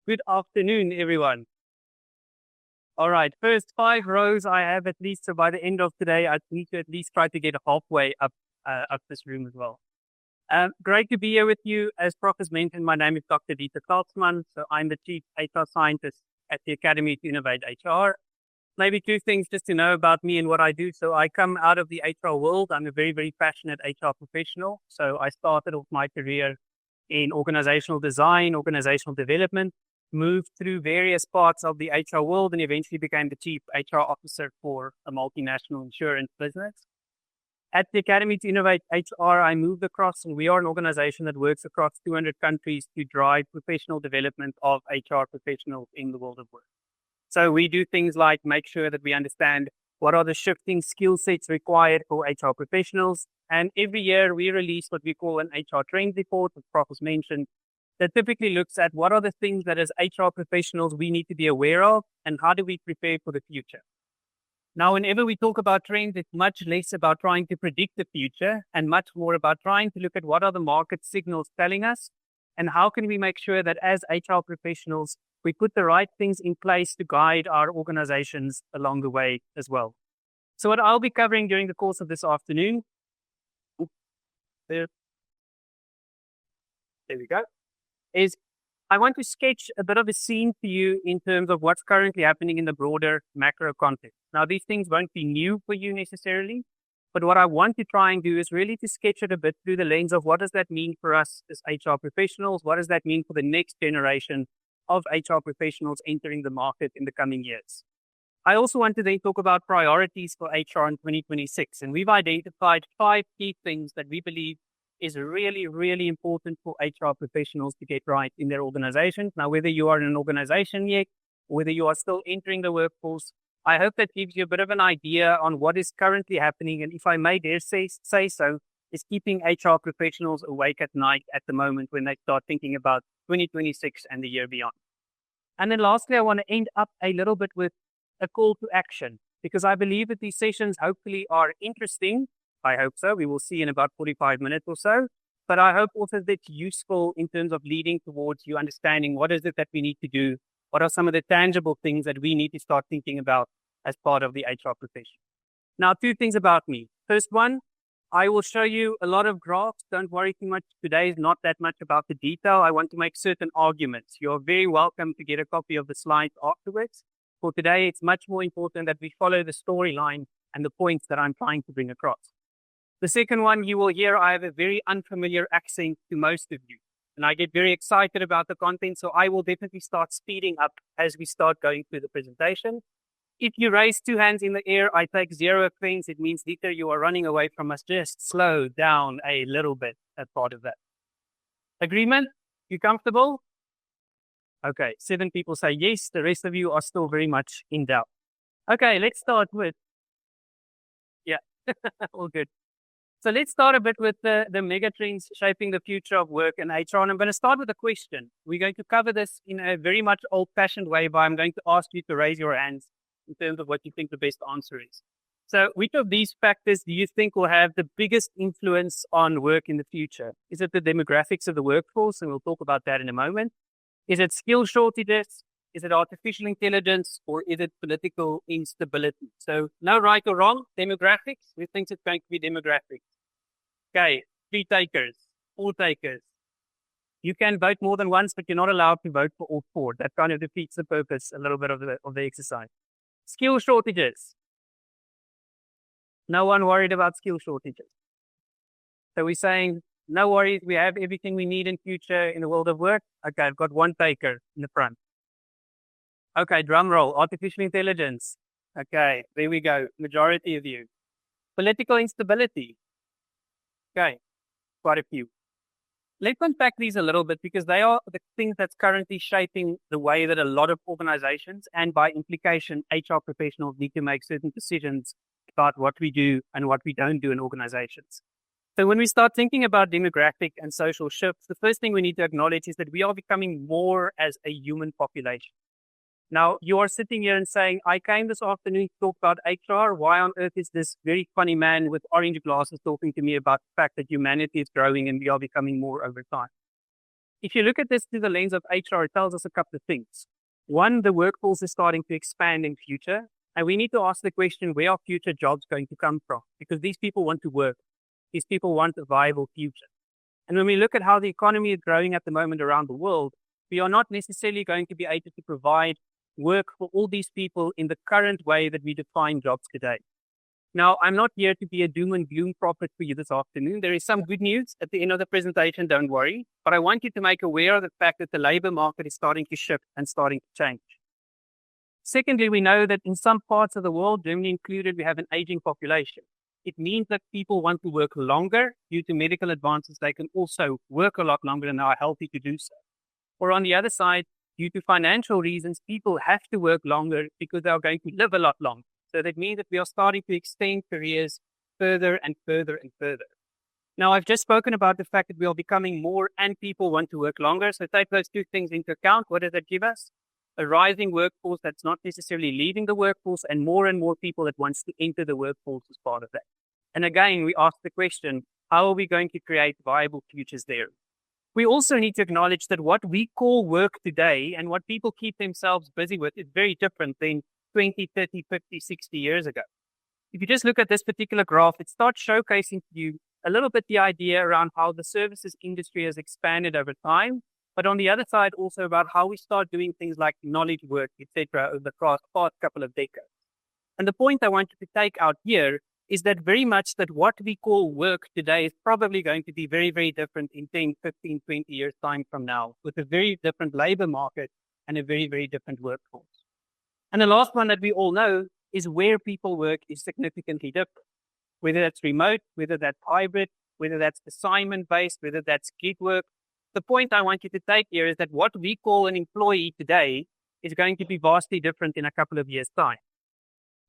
Good afternoon, everyone. All right, first 5 rows I have at least, so by the end of today, I need to at least try to get halfway up this room as well. Great to be here with you. As Prof has mentioned, my name is Dr. Veldsmann, so I'm the Chief HR Scientist at the Academy to Innovate HR. Maybe two things just to know about me and what I do. So I come out of the HR world. I'm a very, very passionate HR professional. So I started off my career in organizational design, organizational development, moved through various parts of the HR world, and eventually became the chief HR officer for a multinational insurance business. At the Academy to Innovate HR, I moved across, and we are an organization that works across 200 countries to drive professional development of HR professionals in the world of work. So we do things like make sure that we understand what are the shifting skill sets required for HR professionals. And every year we release what we call an HR trend report, as Prof has mentioned, that typically looks at what are the things that as HR professionals we need to be aware of and how do we prepare for the future. Now, whenever we talk about trends, it's much less about trying to predict the future and much more about trying to look at what are the market signals telling us and how can we make sure that as HR professionals, we put the right things in place to guide our organizations along the way as well. So what I'll be covering during the course of this afternoon, there we go, is I want to sketch a bit of a scene for you in terms of what's currently happening in the broader macro context. Now, these things won't be new for you necessarily, but what I want to try and do is really to sketch it a bit through the lens of what does that mean for us as HR professionals? What does that mean for the next generation of HR professionals entering the market in the coming years? I also want to then talk about priorities for HR in 2026. And we've identified 5 key things that we believe is really, really important for HR professionals to get right in their organizations. Now, whether you are in an organization yet, or whether you are still entering the workforce, I hope that gives you a bit of an idea on what is currently happening. And if I may dare say so, is keeping HR professionals awake at night at the moment when they start thinking about 2026 and the year beyond. And then lastly, I want to end up a little bit with a call to action, because I believe that these sessions hopefully are interesting. I hope so. We will see in about 45 minutes or so. But I hope also that it's useful in terms of leading towards you understanding what is it that we need to do? What are some of the tangible things that we need to start thinking about as part of the HR profession? Now, 2 things about me. First one, I will show you a lot of graphs. Don't worry too much. Today is not that much about the detail. I want to make certain arguments. You're very welcome to get a copy of the slides afterwards. For today, it's much more important that we follow the storyline and the points that I'm trying to bring across. The second one, you will hear I have a very unfamiliar accent to most of you, and I get very excited about the content, so I will definitely start speeding up as we start going through the presentation. If you raise 2 hands in the air, I take 0 offense. It means, Dieter, you are running away from us. Just slow down a little bit as part of that. Agreement? You comfortable? Okay, 7 people say yes. The rest of you are still very much in doubt. Okay, let's start with, yeah, all good. So let's start a bit with the mega trends shaping the future of work and HR. And I'm going to start with a question. We're going to cover this in a very much old-fashioned way, but I'm going to ask you to raise your hands in terms of what you think the best answer is. So which of these factors do you think will have the biggest influence on work in the future? Is it the demographics of the workforce? And we'll talk about that in a moment. Is it skill shortages? Is it artificial intelligence, or is it political instability? So no right or wrong. Demographics, we think it's going to be demographics. Okay, 3 takers, 4 takers. You can vote more than once, but you're not allowed to vote for all 4. That kind of defeats the purpose a little bit of the exercise. Skill shortages. No one worried about skill shortages. So we're saying, no worries, we have everything we need in future in the world of work. Okay, I've got 1 taker in the front. Okay, drum roll, artificial intelligence. Okay, there we go, majority of you. Political instability. Okay, quite a few. Let's unpack these a little bit, because they are the things that's currently shaping the way that a lot of organizations, and by implication, HR professionals, need to make certain decisions about what we do and what we don't do in organizations. So when we start thinking about demographic and social shifts, the first thing we need to acknowledge is that we are becoming more as a human population. Now, you are sitting here and saying, I came this afternoon to talk about HR. Why on earth is this very funny man with orange glasses talking to me about the fact that humanity is growing and we are becoming more over time? if you look at this through the lens of HR, it tells us a couple of things. One, the workforce is starting to expand in future, and we need to ask the question, where are future jobs going to come from? Because these people want to work. These people want a viable future. And when we look at how the economy is growing at the moment around the world, we are not necessarily going to be able to provide work for all these people in the current way that we define jobs today. Now, I'm not here to be a doom and gloom prophet for you this afternoon. There is some good news at the end of the presentation, don't worry. But I want you to make aware of the fact that the labor market is starting to shift and starting to change. Secondly, we know that in some parts of the world, Germany included, we have an aging population. It means that people want to work longer. Due to medical advances, they can also work a lot longer and are healthy to do so. Or on the other side, due to financial reasons, people have to work longer because they are going to live a lot longer. So that means that we are starting to extend careers further and further and further. Now, I've just spoken about the fact that we are becoming more and people want to work longer. So take those two things into account. What does that give us? A rising workforce that's not necessarily leaving the workforce, and more people that wants to enter the workforce as part of that. And again, we ask the question, how are we going to create viable futures there? We also need to acknowledge that what we call work today and what people keep themselves busy with is very different than 20, 30, 50, 60 years ago. If you just look at this particular graph, it starts showcasing to you a little bit the idea around how the services industry has expanded over time, but on the other side, also about how we start doing things like knowledge work, etc., over the past couple of decades. And the point I want you to take out here is that very much that what we call work today is probably going to be very, very different in 10, 15, 20 years' time from now, with a very different labor market and a very, very different workforce. And the last one that we all know is where people work is significantly different, whether that's remote, whether that's hybrid, whether that's assignment-based, whether that's gig work. The point I want you to take here is that what we call an employee today is going to be vastly different in a couple of years' time.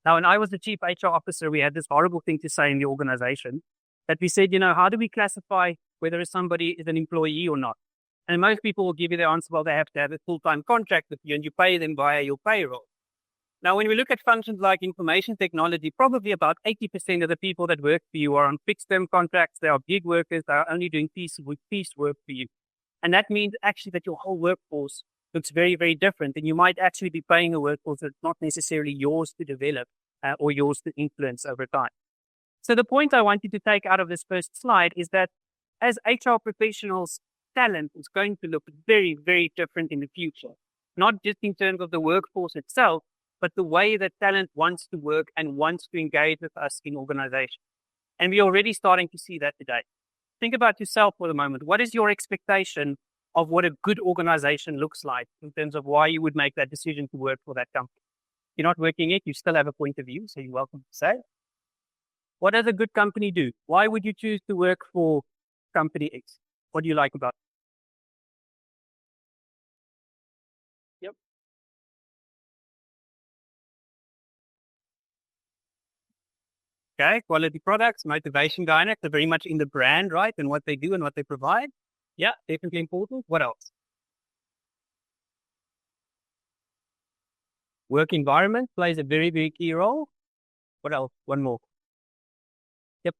Now, when I was the chief HR officer, we had this horrible thing to say in the organization that we said, how do we classify whether somebody is an employee or not? And most people will give you the answer, well, they have to have a full-time contract with you and you pay them via your payroll. Now, when we look at functions like information technology, probably about 80% of the people that work for you are on fixed-term contracts. They are gig workers. They are only doing piece work for you. And that means actually that your whole workforce looks very, very different. And you might actually be paying a workforce that's not necessarily yours to develop or yours to influence over time. So the point I want you to take out of this first slide is that as HR professionals, talent is going to look very, very different in the future, not just in terms of the workforce itself, but the way that talent wants to work and wants to engage with us in organizations. And we're already starting to see that today. Think about yourself for the moment. What is your expectation of what a good organization looks like in terms of why you would make that decision to work for that company? You're not working it, you still have a point of view, so you're welcome to say. What does a good company do? Why would you choose to work for company X? What do you like about it? Yep. Okay, quality products, motivation dynamics are very much in the brand, right? And what they do and what they provide. Yeah, definitely important. What else? Work environment plays a very, very key role. What else? One more. Yep.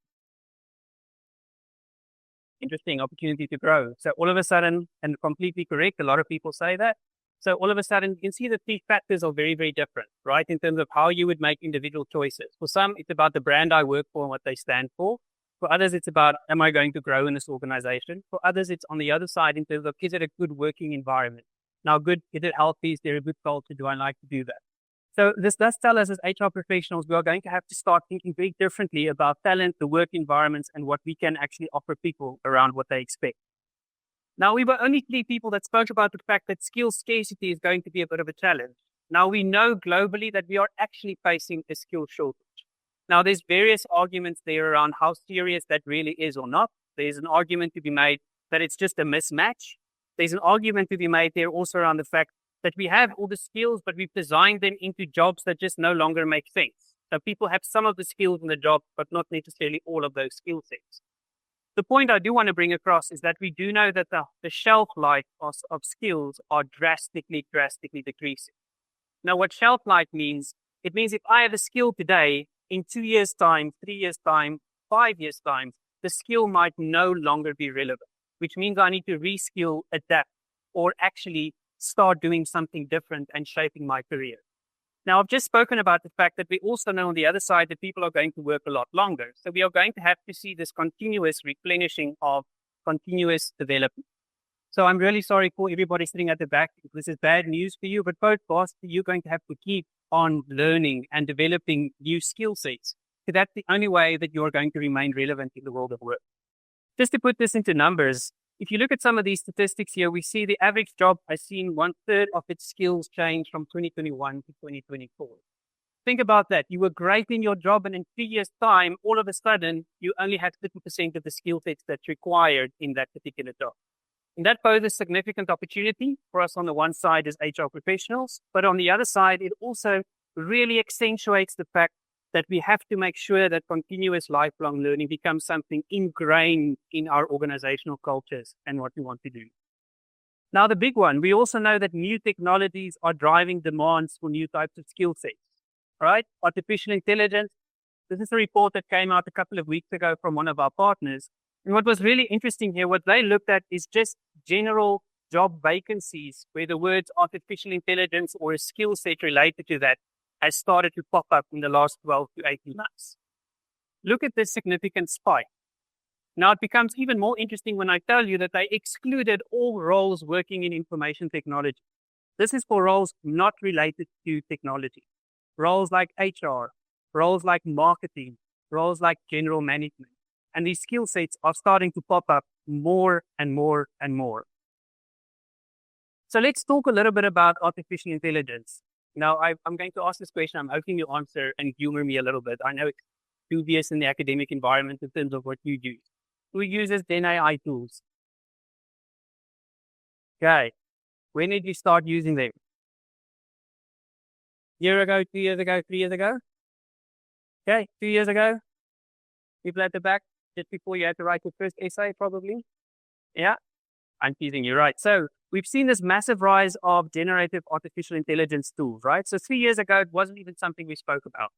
Interesting opportunity to grow. So all of a sudden, and completely correct, a lot of people say that. So all of a sudden, you can see that these factors are very, very different, right? In terms of how you would make individual choices. For some, it's about the brand I work for and what they stand for. For others, it's about, am I going to grow in this organization? For others, it's on the other side in terms of, is it a good working environment? Now, good, is it healthy? Is there a good culture? Do I like to do that? So this does tell us as HR professionals, we are going to have to start thinking very differently about talent, the work environments, and what we can actually offer people around what they expect. Now, we were only 3 people that spoke about the fact that skill scarcity is going to be a bit of a challenge. Now, we know globally that we are actually facing a skill shortage. Now, there's various arguments there around how serious that really is or not. There's an argument to be made that it's just a mismatch. There's an argument to be made there also around the fact that we have all the skills, but we've designed them into jobs that just no longer make sense. So people have some of the skills in the job, but not necessarily all of those skill sets. The point I do want to bring across is that we do know that the shelf life of skills are drastically decreasing. Now, what shelf life means, it means if I have a skill today, in 2 years' time, 3 years' time, 5 years' time, the skill might no longer be relevant. which means I need to reskill, adapt, or actually start doing something different and shaping my career. Now, I've just spoken about the fact that we also know on the other side that people are going to work a lot longer. So we are going to have to see this continuous replenishing of continuous development. So I'm really sorry for everybody sitting at the back. This is bad news for you, but both boss, you're going to have to keep on learning and developing new skill sets. So that's the only way that you're going to remain relevant in the world of work. Just to put this into numbers, if you look at some of these statistics here, we see the average job has seen 1/3 of its skills change from 2021 to 2024. Think about that. You were great in your job, and in 3 years' time, all of a sudden, you only had 50% of the skill sets that's required in that particular job. And that poses significant opportunity for us on the one side as HR professionals, but on the other side, it also really accentuates the fact that we have to make sure that continuous lifelong learning becomes something ingrained in our organizational cultures and what we want to do. Now, the big one, we also know that new technologies are driving demands for new types of skill sets, right? Artificial intelligence. This is a report that came out a couple of weeks ago from one of our partners. And what was really interesting here, what they looked at is just general job vacancies where the words artificial intelligence or a skill set related to that has started to pop up in the last 12 to 18 months. Look at this significant spike. Now, it becomes even more interesting when I tell you that they excluded all roles working in information technology. This is for roles not related to technology. Roles like HR, roles like marketing, roles like general management. And these skill sets are starting to pop up more and more and more. So let's talk a little bit about artificial intelligence. Now, I'm going to ask this question. I'm hoping you answer and humor me a little bit. I know it's dubious in the academic environment in terms of what you use. Who uses Gen AI tools? Okay. When did you start using them? Year ago, 2 years ago, 3 years ago? Okay, 2 years ago? People at the back, just before you had to write your first essay, probably? Yeah? I'm teasing you, right? So we've seen this massive rise of generative artificial intelligence tools, right? So 3 years ago, it wasn't even something we spoke about.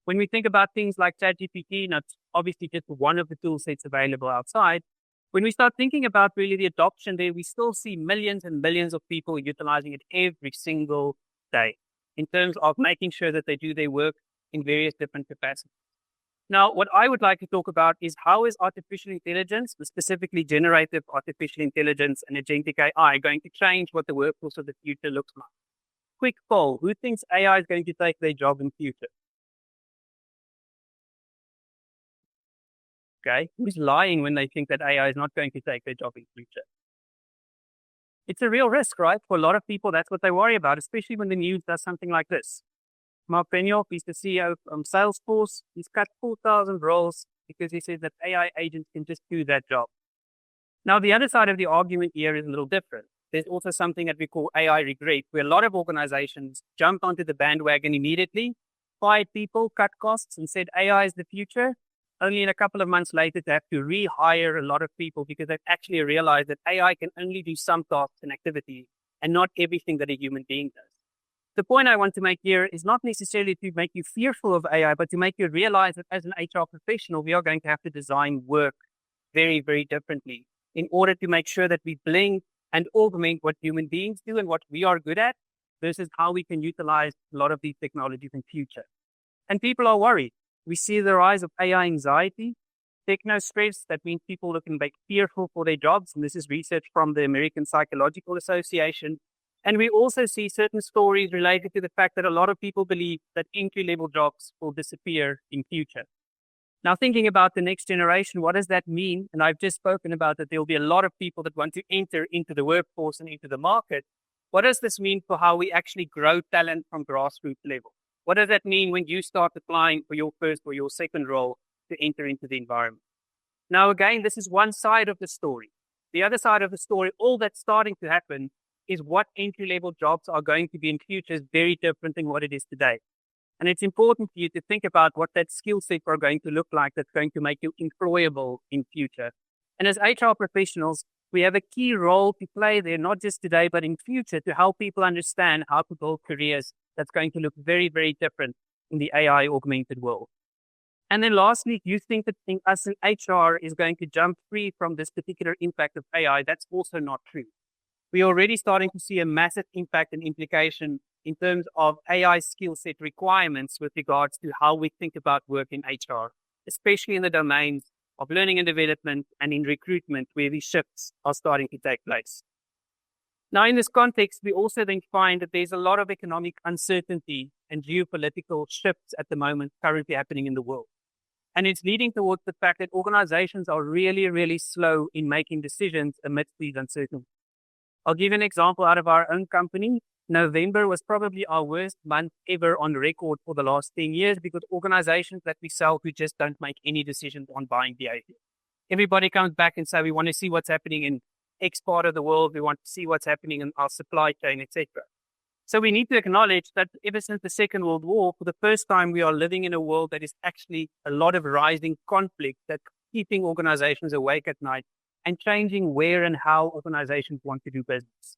When we think about things like ChatGPT, that's obviously just one of the tool sets available outside. When we start thinking about really the adoption there, we still see millions and millions of people utilizing it every single day in terms of making sure that they do their work in various different capacities. Now, what I would like to talk about is how is artificial intelligence, specifically generative artificial intelligence and agentic AI, going to change what the workforce of the future looks like? Quick poll. Who thinks AI is going to take their job in the future? Okay. Who's lying when they think that AI is not going to take their job in the future? It's a real risk, right? For a lot of people, that's what they worry about, especially when the news does something like this. Mark Benioff, he's the CEO of Salesforce. He's cut 4,000 roles because he says that AI agents can just do that job. Now, the other side of the argument here is a little different. There's also something that we call AI regret, where a lot of organizations jumped onto the bandwagon immediately, fired people, cut costs, and said AI is the future. Only in a couple of months later to have to rehire a lot of people because they've actually realized that AI can only do some tasks and activities and not everything that a human being does. The point I want to make here is not necessarily to make you fearful of AI, but to make you realize that as an HR professional, we are going to have to design work very, very differently in order to make sure that we blend and augment what human beings do and what we are good at versus how we can utilize a lot of these technologies in future. And people are worried. We see the rise of AI anxiety, techno stress. That means people looking like fearful for their jobs. And this is research from the American Psychological Association. And we also see certain stories related to the fact that a lot of people believe that entry-level jobs will disappear in future. Now, thinking about the next generation, what does that mean? And I've just spoken about that there will be a lot of people that want to enter into the workforce and into the market. What does this mean for how we actually grow talent from grassroots level? What does that mean when you start applying for your first or your second role to enter into the environment? Now, again, this is one side of the story. The other side of the story, all that's starting to happen is what entry-level jobs are going to be in future is very different than what it is today. And it's important for you to think about what that skill set are going to look like that's going to make you employable in future. And as HR professionals, we have a key role to play there, not just today, but in future to help people understand how to build careers that's going to look very, very different in the AI augmented world. And then lastly, if you think that us in HR is going to jump free from this particular impact of AI, that's also not true. We're already starting to see a massive impact and implication in terms of AI skill set requirements with regards to how we think about work in HR, especially in the domains of learning and development and in recruitment, where these shifts are starting to take place. Now, in this context, we also then find that there's a lot of economic uncertainty and geopolitical shifts at the moment currently happening in the world. And it's leading towards the fact that organizations are really, really slow in making decisions amidst these uncertainties. I'll give you an example out of our own company. November was probably our worst month ever on record for the last 10 years because organizations that we sell to just don't make any decisions on buying behavior. Everybody comes back and say, we want to see what's happening in X part of the world. We want to see what's happening in our supply chain, etc. So we need to acknowledge that ever since the Second World War, for the first time, we are living in a world that is actually a lot of rising conflict that's keeping organizations awake at night and changing where and how organizations want to do business.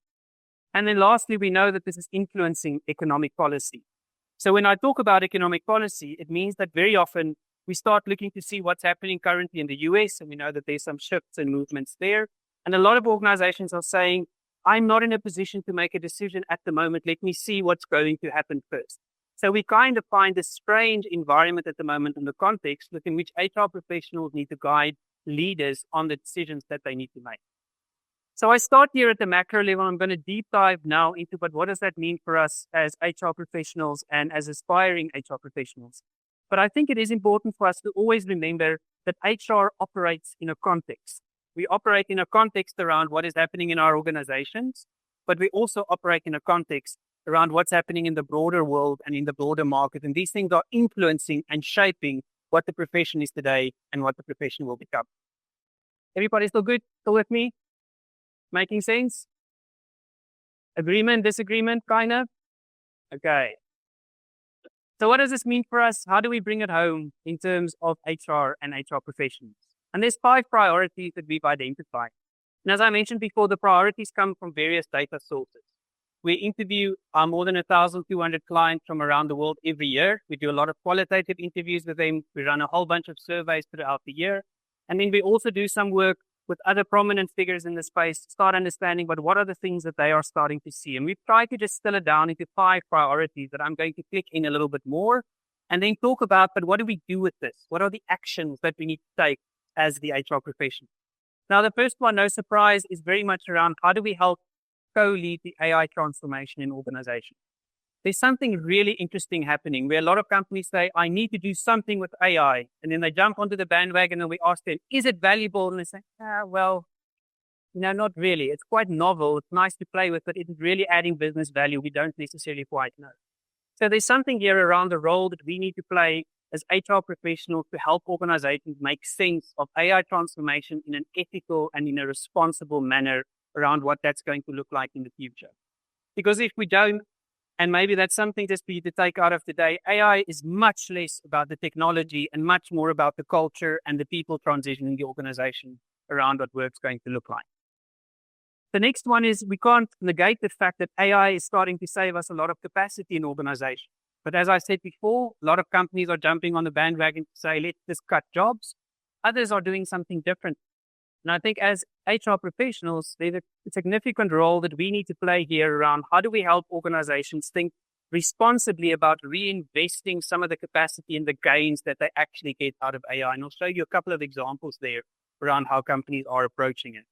And then lastly, we know that this is influencing economic policy. So when I talk about economic policy, it means that very often we start looking to see what's happening currently in the US, and we know that there's some shifts and movements there. And a lot of organizations are saying, I'm not in a position to make a decision at the moment. Let me see what's going to happen first. So we kind of find a strange environment at the moment in the context within which HR professionals need to guide leaders on the decisions that they need to make. So I start here at the macro level. I'm going to deep dive now into, but what does that mean for us as HR professionals and as aspiring HR professionals? But I think it is important for us to always remember that HR operates in a context. We operate in a context around what is happening in our organizations, but we also operate in a context around what's happening in the broader world and in the broader market. And these things are influencing and shaping what the profession is today and what the profession will become. Everybody still good? Still with me? Making sense? Agreement, disagreement, kind of? Okay. So what does this mean for us? How do we bring it home in terms of HR and HR professionals? And there's 5 priorities that we've identified. And as I mentioned before, the priorities come from various data sources. We interview more than 1,200 clients from around the world every year. We do a lot of qualitative interviews with them. We run a whole bunch of surveys throughout the year. And then we also do some work with other prominent figures in the space to start understanding, but what are the things that they are starting to see? And we've tried to just distill it down into 5 priorities that I'm going to click in a little bit more and then talk about, but what do we do with this? What are the actions that we need to take as the HR profession? Now, the first one, no surprise, is very much around how do we help co-lead the AI transformation in organizations. There's something really interesting happening where a lot of companies say, I need to do something with AI. And then they jump onto the bandwagon and we ask them, is it valuable? And they say, well, no, not really. It's quite novel. It's nice to play with, but is it really adding business value? We don't necessarily quite know. So there's something here around the role that we need to play as HR professionals to help organizations make sense of AI transformation in an ethical and in a responsible manner around what that's going to look like in the future. Because if we don't, and maybe that's something just for you to take out of today, AI is much less about the technology and much more about the culture and the people transitioning the organization around what work's going to look like. The next one is we can't negate the fact that AI is starting to save us a lot of capacity in organizations. But as I said before, a lot of companies are jumping on the bandwagon to say, let's just cut jobs. Others are doing something different. And I think as HR professionals, there's a significant role that we need to play here around how do we help organizations think responsibly about reinvesting some of the capacity and the gains that they actually get out of AI. And I'll show you a couple of examples there around how companies are approaching it.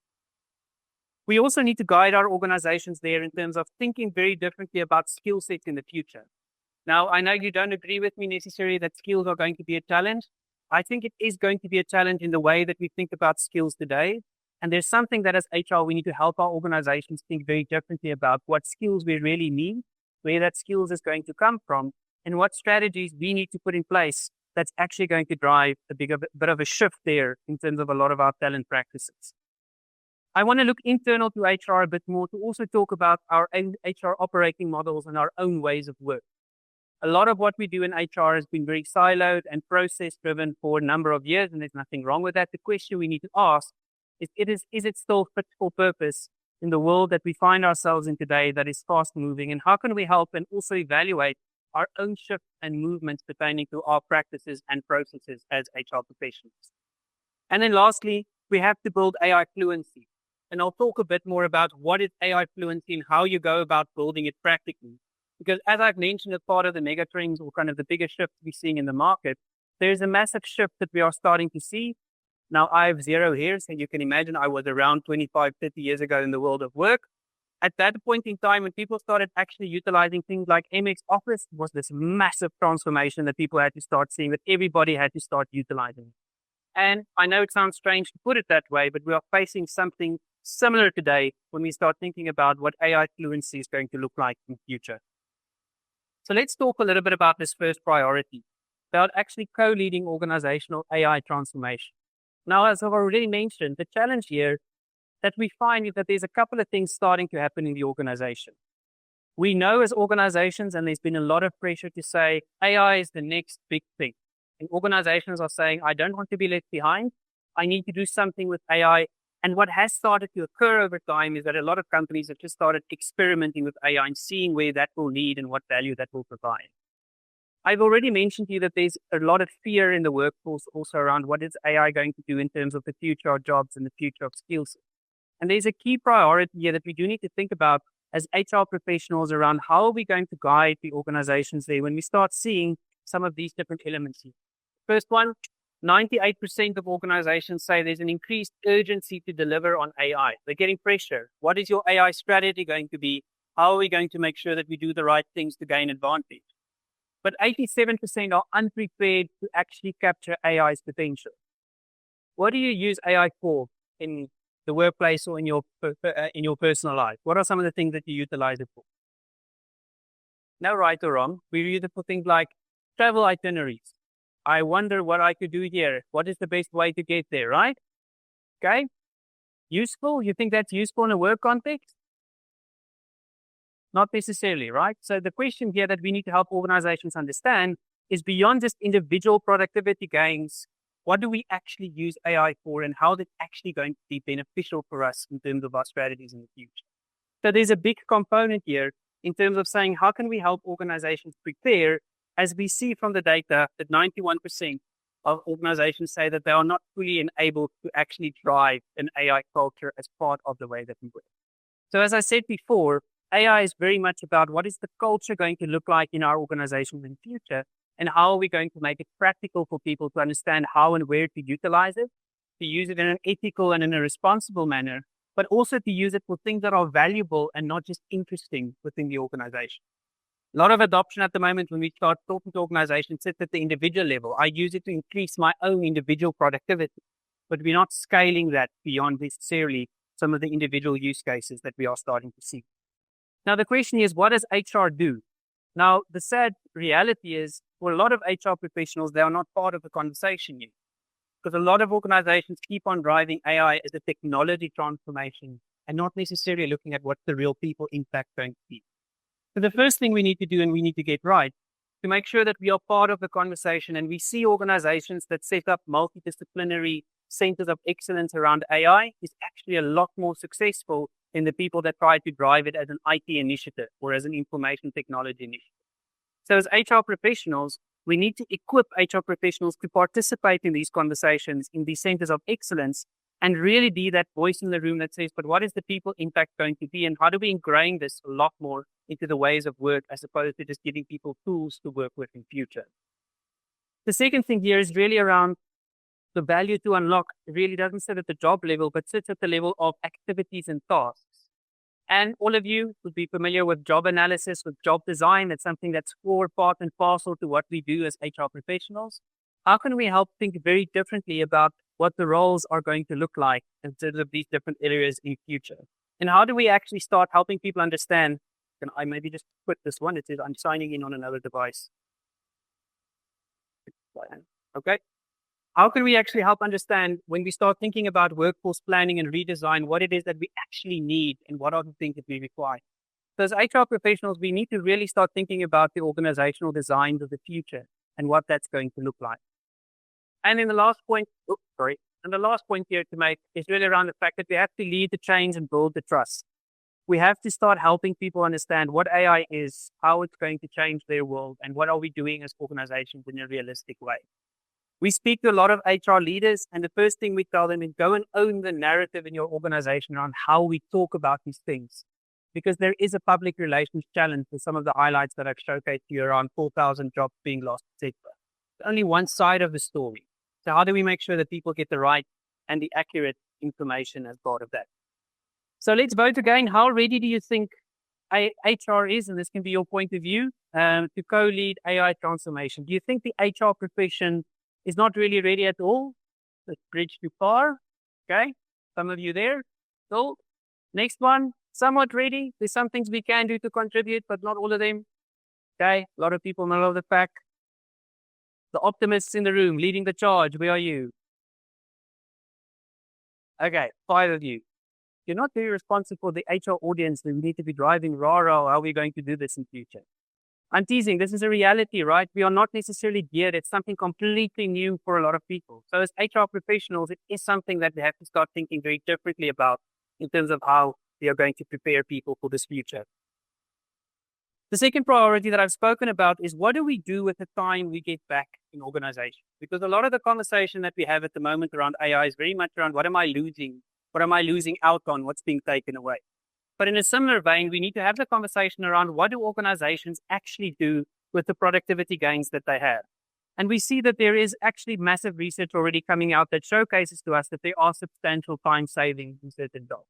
We also need to guide our organizations there in terms of thinking very differently about skill sets in the future. Now, I know you don't agree with me necessarily that skills are going to be a challenge. I think it is going to be a challenge in the way that we think about skills today. And there's something that as HR, we need to help our organizations think very differently about what skills we really need, where that skills is going to come from, and what strategies we need to put in place that's actually going to drive a bit of a shift there in terms of a lot of our talent practices. I want to look internal to HR a bit more to also talk about our own HR operating models and our own ways of work. A lot of what we do in HR has been very siloed and process-driven for a number of years, and there's nothing wrong with that. The question we need to ask is it still fit for purpose in the world that we find ourselves in today that is fast-moving, and how can we help and also evaluate our own shifts and movements pertaining to our practices and processes as HR professionals. And then lastly, we have to build AI fluency. And I'll talk a bit more about what is AI fluency and how you go about building it practically. Because as I've mentioned, as part of the mega trends or kind of the bigger shifts we're seeing in the market, there's a massive shift that we are starting to see. Now, I have 0 here, so you can imagine I was around 25, 30 years ago in the world of work. At that point in time, when people started actually utilizing things like MX Office, was this massive transformation that people had to start seeing, that everybody had to start utilizing. And I know it sounds strange to put it that way, but we are facing something similar today when we start thinking about what AI fluency is going to look like in the future. So let's talk a little bit about this first priority, about actually co-leading organizational AI transformation. Now, as I've already mentioned, the challenge here that we find is that there's a couple of things starting to happen in the organization. We know as organizations, and there's been a lot of pressure to say, AI is the next big thing. And organizations are saying, I don't want to be left behind. I need to do something with AI. And what has started to occur over time is that a lot of companies have just started experimenting with AI and seeing where that will lead and what value that will provide. I've already mentioned to you that there's a lot of fear in the workforce also around what is AI going to do in terms of the future of jobs and the future of skills. And there's a key priority here that we do need to think about as HR professionals around how are we going to guide the organizations there when we start seeing some of these different elements here. First one, 98% of organizations say there's an increased urgency to deliver on AI. They're getting pressure. What is your AI strategy going to be? How are we going to make sure that we do the right things to gain advantage? But 87% are unprepared to actually capture AI's potential. What do you use AI for in the workplace or in your personal life? What are some of the things that you utilize it for? No right or wrong. We use it for things like travel itineraries. I wonder what I could do here. What is the best way to get there, right? Okay. Useful? You think that's useful in a work context? Not necessarily, right? So the question here that we need to help organizations understand is beyond just individual productivity gains, what do we actually use AI for and how is it actually going to be beneficial for us in terms of our strategies in the future? So there's a big component here in terms of saying, how can we help organizations prepare? As we see from the data that 91% of organizations say that they are not fully enabled to actually drive an AI culture as part of the way that we work. So as I said before, AI is very much about what is the culture going to look like in our organization in the future, and how are we going to make it practical for people to understand how and where to utilize it, to use it in an ethical and in a responsible manner, but also to use it for things that are valuable and not just interesting within the organization. A lot of adoption at the moment when we start talking to organizations sits at the individual level. I use it to increase my own individual productivity, but we're not scaling that beyond necessarily some of the individual use cases that we are starting to see. Now, the question is, what does HR do? Now, the sad reality is for a lot of HR professionals, they are not part of the conversation yet, because a lot of organizations keep on driving AI as a technology transformation and not necessarily looking at what's the real people impact going to be. So the first thing we need to do and we need to get right to make sure that we are part of the conversation, and we see organizations that set up multidisciplinary centers of excellence around AI is actually a lot more successful than the people that try to drive it as an IT initiative or as an information technology initiative. So as HR professionals, we need to equip HR professionals to participate in these conversations in these centers of excellence and really be that voice in the room that says, but what is the people impact going to be, and how do we ingrain this a lot more into the ways of work as opposed to just giving people tools to work with in future. The second thing here is really around the value to unlock. It really doesn't sit at the job level, but sits at the level of activities and tasks. And all of you would be familiar with job analysis, with job design. That's something that's core, part and parcel to what we do as HR professionals. How can we help think very differently about what the roles are going to look like in terms of these different areas in future? And how do we actually start helping people understand? Can I maybe just put this one? It says I'm signing in on another device. Okay. How can we actually help understand when we start thinking about workforce planning and redesign, what it is that we actually need and what are the things that we require? So as HR professionals, we need to really start thinking about the organizational designs of the future and what that's going to look like. And in the last point, and the last point here to make is really around the fact that we have to lead the change and build the trust. we have to start helping people understand what AI is, how it's going to change their world, and what are we doing as organizations in a realistic way. We speak to a lot of HR leaders, and the first thing we tell them is go and own the narrative in your organization around how we talk about these things. Because there is a public relations challenge with some of the highlights that I've showcased you around 4,000 jobs being lost, etc. Only one side of the story. So how do we make sure that people get the right and the accurate information as part of that? So let's vote again. How ready do you think HR is, and this can be your point of view, to co-lead AI transformation? Do you think the HR profession is not really ready at all? The bridge too far? Okay. Some of you there. So next one, somewhat ready. There's some things we can do to contribute, but not all of them. Okay. A lot of people not of the pack. The optimists in the room leading the charge. Where are you? Okay. 5 of you. You're not very responsible for the HR audience. We need to be driving rah-rah. How are we going to do this in future? I'm teasing. This is a reality, right? We are not necessarily geared. It's something completely new for a lot of people. So as HR professionals, it is something that we have to start thinking very differently about in terms of how we are going to prepare people for this future. The second priority that I've spoken about is what do we do with the time we get back in organizations? Because a lot of the conversation that we have at the moment around AI is very much around what am I losing? What am I losing out on? What's being taken away? But in a similar vein, we need to have the conversation around what do organizations actually do with the productivity gains that they have. And we see that there is actually massive research already coming out that showcases to us that there are substantial time savings in certain jobs.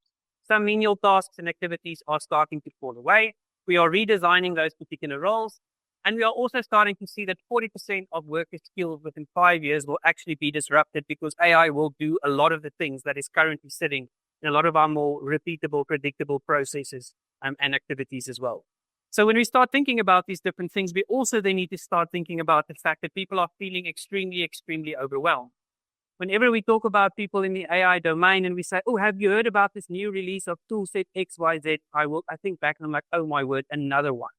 Some menial tasks and activities are starting to fall away. We are redesigning those particular roles. And we are also starting to see that 40% of worker skills within 5 years will actually be disrupted because AI will do a lot of the things that is currently sitting in a lot of our more repeatable, predictable processes and activities as well. So when we start thinking about these different things, we also then need to start thinking about the fact that people are feeling extremely, extremely overwhelmed. Whenever we talk about people in the AI domain and we say, oh, have you heard about this new release of toolset XYZ? I think back and I'm like, oh my word, another one,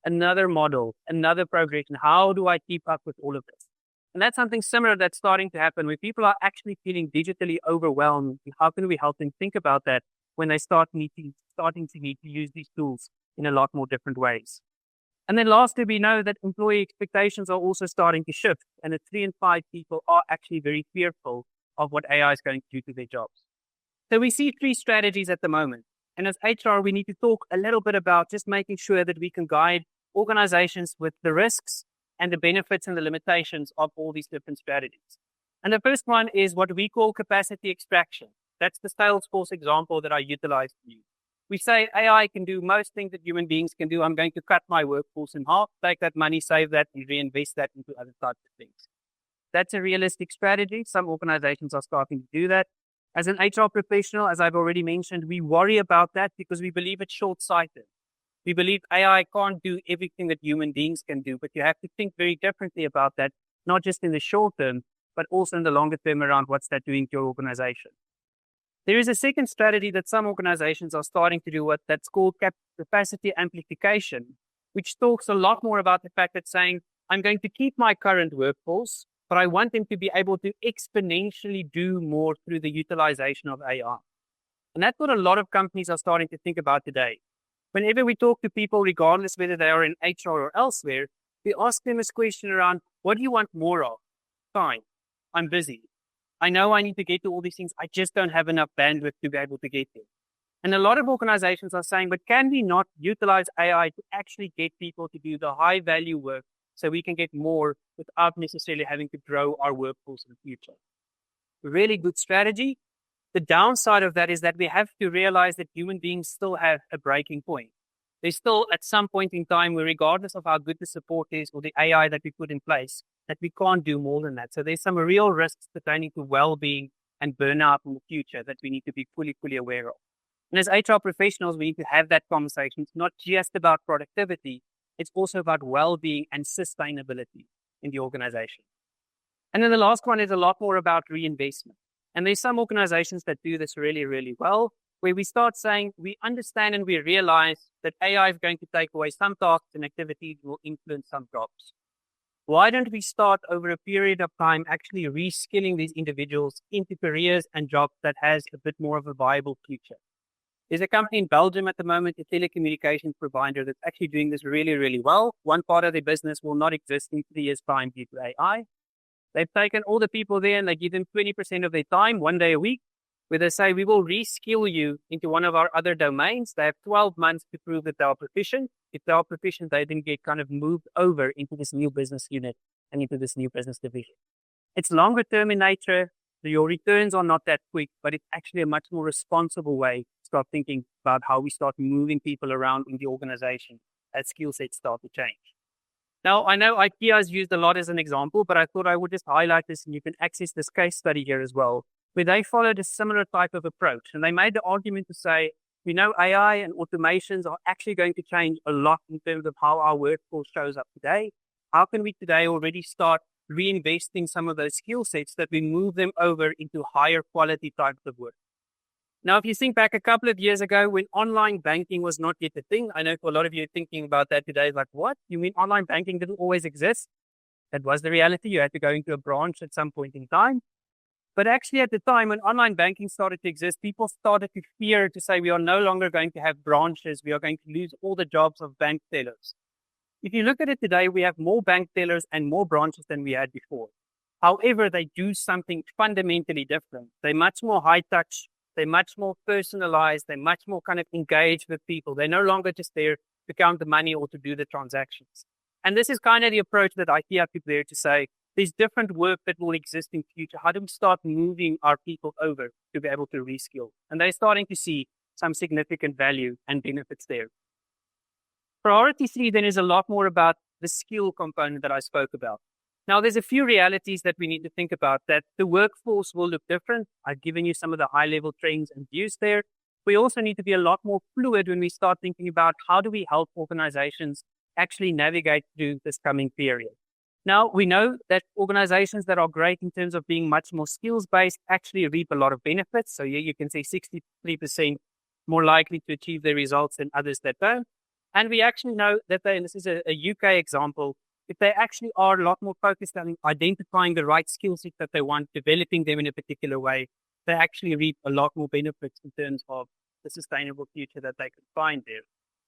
another model, another progression. How do I keep up with all of this? And that's something similar that's starting to happen where people are actually feeling digitally overwhelmed. How can we help them think about that when they starting to need to use these tools in a lot more different ways? And then lastly, we know that employee expectations are also starting to shift, and that 3 in 5 people are actually very fearful of what AI is going to do to their jobs. So we see 3 strategies at the moment. And as HR, we need to talk a little bit about just making sure that we can guide organizations with the risks and the benefits and the limitations of all these different strategies. And the first one is what we call capacity extraction. That's the Salesforce example that I utilized for you. We say AI can do most things that human beings can do. I'm going to cut my workforce in half, take that money, save that, and reinvest that into other types of things. That's a realistic strategy. Some organizations are starting to do that. As an HR professional, as I've already mentioned, we worry about that because we believe it's short-sighted. We believe AI can't do everything that human beings can do, but you have to think very differently about that, not just in the short term, but also in the longer term around what's that doing to your organization. There is a second strategy that some organizations are starting to do that's called capacity amplification, which talks a lot more about the fact that saying, I'm going to keep my current workforce, but I want them to be able to exponentially do more through the utilization of AI. And that's what a lot of companies are starting to think about today. Whenever we talk to people, regardless whether they are in HR or elsewhere, we ask them this question around, what do you want more of? Fine, I'm busy. I know I need to get to all these things. I just don't have enough bandwidth to be able to get there. And a lot of organizations are saying, but can we not utilize AI to actually get people to do the high value work so we can get more without necessarily having to grow our workforce in the future? Really good strategy. The downside of that is that we have to realize that human beings still have a breaking point. There's still at some point in time where regardless of how good the support is or the AI that we put in place, that we can't do more than that. So there's some real risks pertaining to well-being and burnout in the future that we need to be fully aware of. And as HR professionals, we need to have that conversation. It's not just about productivity. It's also about well-being and sustainability in the organization. And then the last one is a lot more about reinvestment. And there's some organizations that do this really, really well, where we start saying we understand and we realize that AI is going to take away some tasks and activities will influence some jobs. Why don't we start over a period of time actually reskilling these individuals into careers and jobs that has a bit more of a viable future? There's a company in Belgium at the moment, a telecommunications provider that's actually doing this really, really well. One part of their business will not exist in 3 years' time due to AI. They've taken all the people there and they give them 20% of their time, 1 day a week, where they say, we will reskill you into one of our other domains. They have 12 months to prove that they are proficient. If they are proficient, they then get kind of moved over into this new business unit and into this new business division. It's longer term in nature. So your returns are not that quick, but it's actually a much more responsible way to start thinking about how we start moving people around in the organization as skill sets start to change. Now, I know IKEA is used a lot as an example, but I thought I would just highlight this, and you can access this case study here as well, where they followed a similar type of approach. And they made the argument to say, we know AI and automations are actually going to change a lot in terms of how our workforce shows up today. How can we today already start reinvesting some of those skill sets that we move them over into higher quality types of work? Now, if you think back a couple of years ago when online banking was not yet a thing, I know for a lot of you thinking about that today, like, what? You mean online banking didn't always exist? That was the reality. You had to go into a branch at some point in time. But actually at the time when online banking started to exist, people started to fear to say we are no longer going to have branches. We are going to lose all the jobs of bank tellers. If you look at it today, we have more bank tellers and more branches than we had before. However, they do something fundamentally different. They're much more high touch. They're much more personalized. They're much more kind of engaged with people. They're no longer just there to count the money or to do the transactions. And this is kind of the approach that IKEA took there to say, there's different work that will exist in the future. How do we start moving our people over to be able to reskill? And they're starting to see some significant value and benefits there. Priority 3 then is a lot more about the skill component that I spoke about. Now, there's a few realities that we need to think about, that the workforce will look different. I've given you some of the high-level trends and views there. We also need to be a lot more fluid when we start thinking about how do we help organizations actually navigate through this coming period. Now, we know that organizations that are great in terms of being much more skills-based actually reap a lot of benefits. So here you can see 63% more likely to achieve their results than others that don't. And we actually know that and this is a UK example, if they actually are a lot more focused on identifying the right skill set that they want, developing them in a particular way, they actually reap a lot more benefits in terms of the sustainable future that they can find there.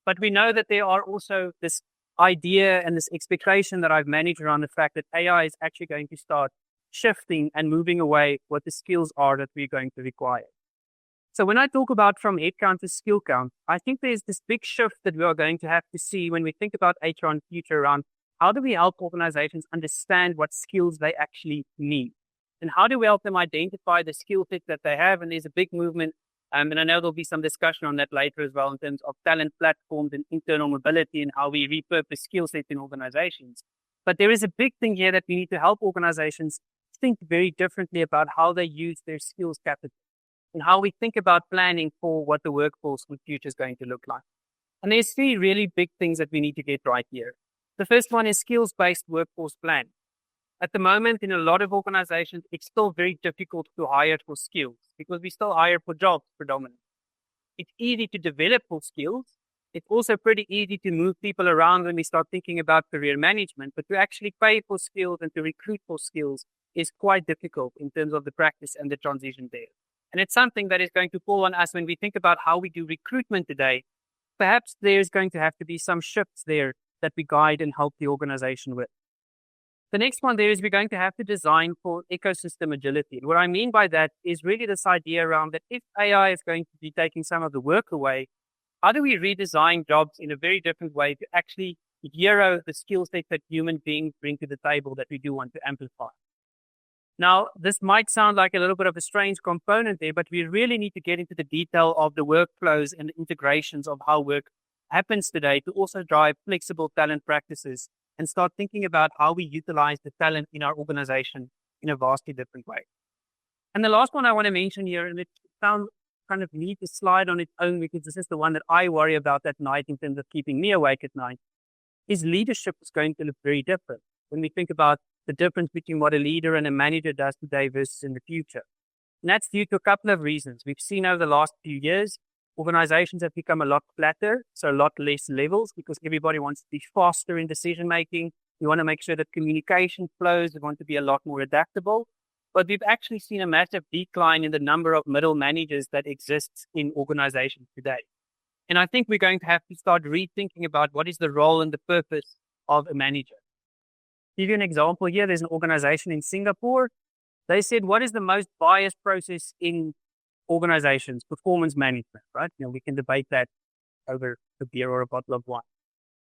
But we know that there are also this idea and this expectation that I've managed around the fact that AI is actually going to start shifting and moving away what the skills are that we're going to require. So when I talk about from headcount to skill count, I think there's this big shift that we are going to have to see when we think about HR in the future around how do we help organizations understand what skills they actually need? And how do we help them identify the skill set that they have? And there's a big movement, and I know there'll be some discussion on that later as well in terms of talent platforms and internal mobility and how we repurpose skill sets in organizations. But there is a big thing here that we need to help organizations think very differently about how they use their skills capital and how we think about planning for what the workforce in the future is going to look like. And there's 3 really big things that we need to get right here. The first one is skills-based workforce planning. At the moment, in a lot of organizations, it's still very difficult to hire for skills because we still hire for jobs predominantly. It's easy to develop for skills. It's also pretty easy to move people around when we start thinking about career management, but to actually pay for skills and to recruit for skills is quite difficult in terms of the practice and the transition there. And it's something that is going to fall on us when we think about how we do recruitment today. Perhaps there's going to have to be some shifts there that we guide and help the organization with. The next one there is we're going to have to design for ecosystem agility. And what I mean by that is really this idea around that if AI is going to be taking some of the work away, how do we redesign jobs in a very different way to actually hero the skill set that human beings bring to the table that we do want to amplify? Now, this might sound like a little bit of a strange component there, but we really need to get into the detail of the workflows and the integrations of how work happens today to also drive flexible talent practices and start thinking about how we utilize the talent in our organization in a vastly different way. And the last one I want to mention here, and it sounds kind of neat to slide on its own because this is the one that I worry about at night in terms of keeping me awake at night, is leadership is going to look very different when we think about the difference between what a leader and a manager does today versus in the future. And that's due to a couple of reasons. We've seen over the last few years, organizations have become a lot flatter, so a lot less levels because everybody wants to be faster in decision making. We want to make sure that communication flows. We want to be a lot more adaptable. but we've actually seen a massive decline in the number of middle managers that exists in organizations today. And I think we're going to have to start rethinking about what is the role and the purpose of a manager. To give you an example here, there's an organization in Singapore. They said, what is the most biased process in organizations? Performance management, right? We can debate that over a beer or a bottle of wine.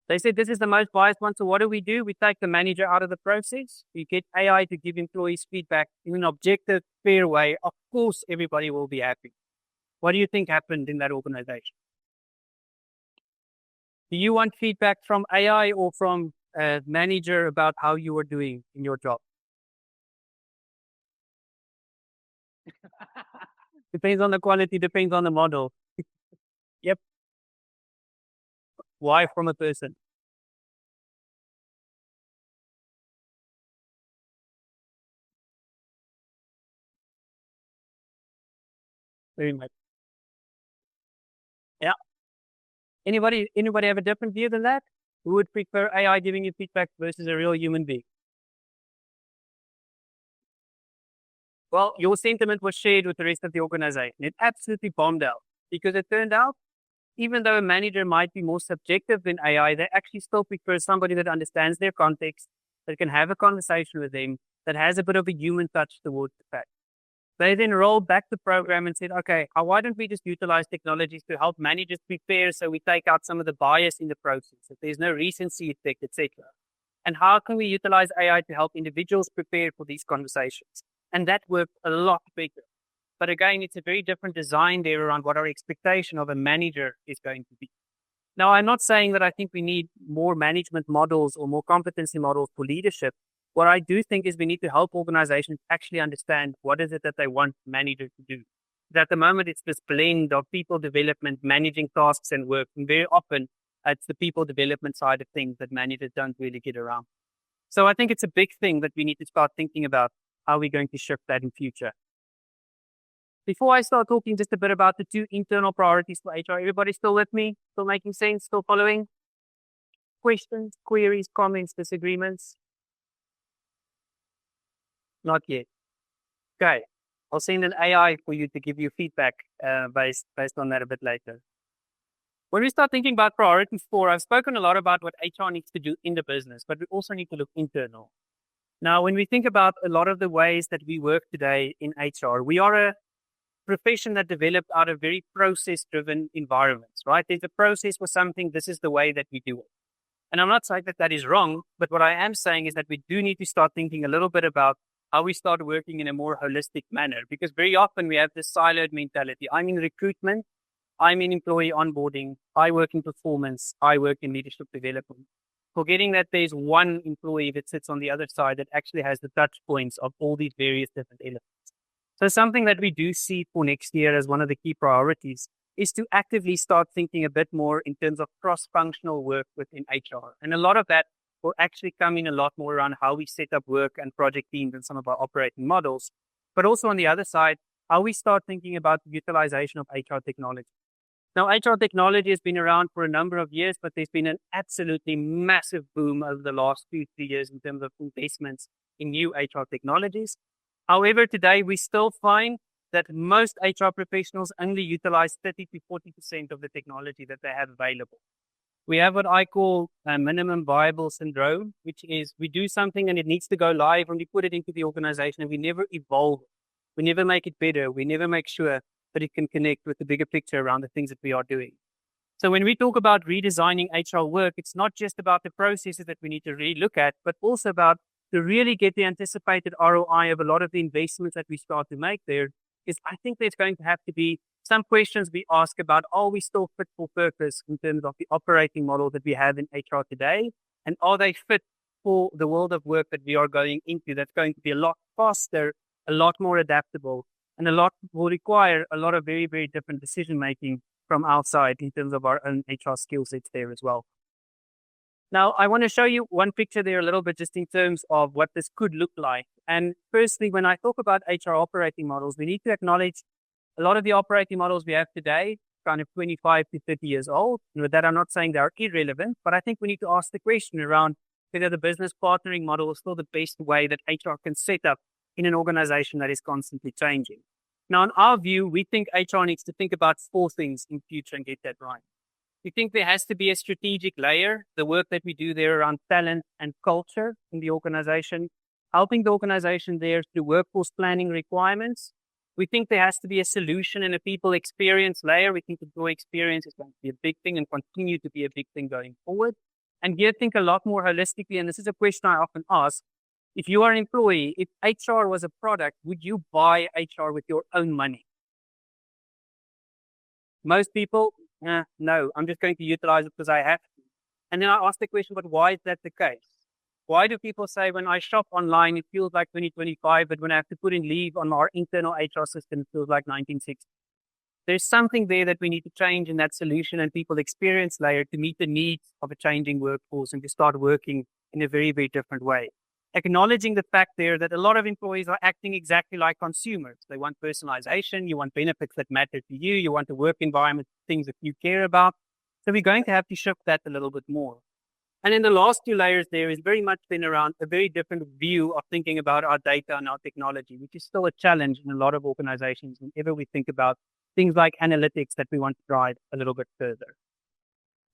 They said this is the most biased one. So what do? We take the manager out of the process. We get AI to give employees feedback in an objective, fair way. Of course, everybody will be happy. What do you think happened in that organization? Do you want feedback from AI or from a manager about how you are doing in your job? Depends on the quality, depends on the model. Yep. Why from a person? Very much. Yeah. Anybody have a different view than that? Who would prefer AI giving you feedback versus a real human being? Well, your sentiment was shared with the rest of the organization. It absolutely bombed out because it turned out, even though a manager might be more subjective than AI, they actually still prefer somebody that understands their context, that can have a conversation with them, that has a bit of a human touch towards the fact. They then rolled back the program and said, okay, why don't we just utilize technologies to help managers prepare so we take out some of the bias in the process, if there's no recency effect, etc. And how can we utilize AI to help individuals prepare for these conversations? And that worked a lot better. But again, it's a very different design there around what our expectation of a manager is going to be. Now, I'm not saying that I think we need more management models or more competency models for leadership. What I do think is we need to help organizations actually understand what is it that they want managers to do. Because at the moment, it's this blend of people development, managing tasks and work. And very often, it's the people development side of things that managers don't really get around. So I think it's a big thing that we need to start thinking about how we're going to shift that in future. Before I start talking just a bit about the two internal priorities for HR, everybody still with me? Still making sense? Still following? Questions, queries, comments, disagreements? Not yet. Okay. I'll send an AI for you to give you feedback based on that a bit later. When we start thinking about priorities 4, I've spoken a lot about what HR needs to do in the business, but we also need to look internal. Now, when we think about a lot of the ways that we work today in HR, we are a profession that developed out of very process-driven environments, right? There's a process for something. This is the way that we do it. And I'm not saying that that is wrong, but what I am saying is that we do need to start thinking a little bit about how we start working in a more holistic manner, because very often we have this siloed mentality. I'm in recruitment, I'm in employee onboarding, I work in performance, I work in leadership development. Forgetting that there's one employee that sits on the other side that actually has the touch points of all these various different elements. So something that we do see for next year as one of the key priorities is to actively start thinking a bit more in terms of cross-functional work within HR. And a lot of that will actually come in a lot more around how we set up work and project teams and some of our operating models, but also on the other side, how we start thinking about the utilization of HR technology. Now, HR technology has been around for a number of years, but there's been an absolutely massive boom over the last 2-3 years in terms of investments in new HR technologies. However, today we still find that most HR professionals only utilize 30 to 40% of the technology that they have available. We have what I call a minimum viable syndrome, which is we do something and it needs to go live and we put it into the organization and we never evolve. We never make it better. We never make sure that it can connect with the bigger picture around the things that we are doing. So when we talk about redesigning HR work, it's not just about the processes that we need to really look at, but also about to really get the anticipated ROI of a lot of the investments that we start to make there. Is I think there's going to have to be some questions we ask about, are we still fit for purpose in terms of the operating model that we have in HR today? And are they fit for the world of work that we are going into that's going to be a lot faster, a lot more adaptable, and a lot will require a lot of very, very different decision-making from outside in terms of our own HR skill sets there as well. Now, I want to show you one picture there a little bit just in terms of what this could look like. And firstly, when I talk about HR operating models, we need to acknowledge a lot of the operating models we have today, kind of 25 to 30 years old. And with that, I'm not saying they are irrelevant, but I think we need to ask the question around whether the business partnering model is still the best way that HR can set up in an organization that is constantly changing. Now, in our view, we think HR needs to think about 4 things in future and get that right. We think there has to be a strategic layer, the work that we do there around talent and culture in the organization, helping the organization there through workforce planning requirements. We think there has to be a solution and a people experience layer. We think employee experience is going to be a big thing and continue to be a big thing going forward. And here think a lot more holistically, and this is a question I often ask. If you are an employee, if HR was a product, would you buy HR with your own money? Most people, no, I'm just going to utilize it because I have to. And then I ask the question, but why is that the case? Why do people say when I shop online, it feels like 2025, but when I have to put in leave on our internal HR system, it feels like 1960? There's something there that we need to change in that solution and people experience layer to meet the needs of a changing workforce and to start working in a very, very different way. Acknowledging the fact there that a lot of employees are acting exactly like consumers. They want personalization, you want benefits that matter to you, you want a work environment, things that you care about. So we're going to have to shift that a little bit more. And then the last 2 layers there is very much been around a very different view of thinking about our data and our technology, which is still a challenge in a lot of organizations whenever we think about things like analytics that we want to drive a little bit further.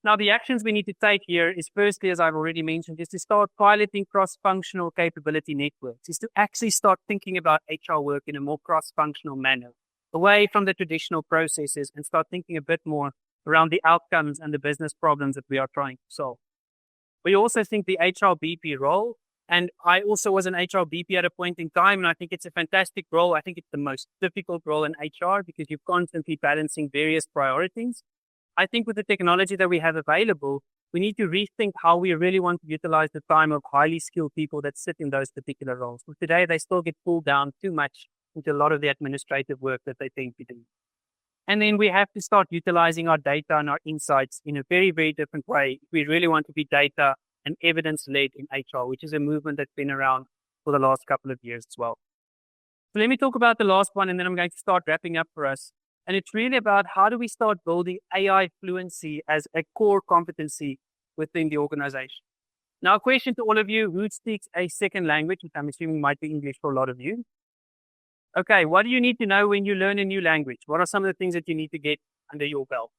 Now, the actions we need to take here is firstly, as I've already mentioned, is to start piloting cross-functional capability networks, is to actually start thinking about HR work in a more cross-functional manner, away from the traditional processes and start thinking a bit more around the outcomes and the business problems that we are trying to solve. We also think the HR BP role, and I also was an HR BP at a point in time, and I think it's a fantastic role. I think it's the most difficult role in HR because you're constantly balancing various priorities. I think with the technology that we have available, we need to rethink how we really want to utilize the time of highly skilled people that sit in those particular roles. But today, they still get pulled down too much into a lot of the administrative work that they tend to do. And then we have to start utilizing our data and our insights in a very, very different way if we really want to be data and evidence-led in HR, which is a movement that's been around for the last couple of years as well. So let me talk about the last one, and then I'm going to start wrapping up for us. And it's really about how do we start building AI fluency as a core competency within the organization. Now, a question to all of you, who speaks a second language, which I'm assuming might be English for a lot of you. Okay, what do you need to know when you learn a new language? What are some of the things that you need to get under your belt?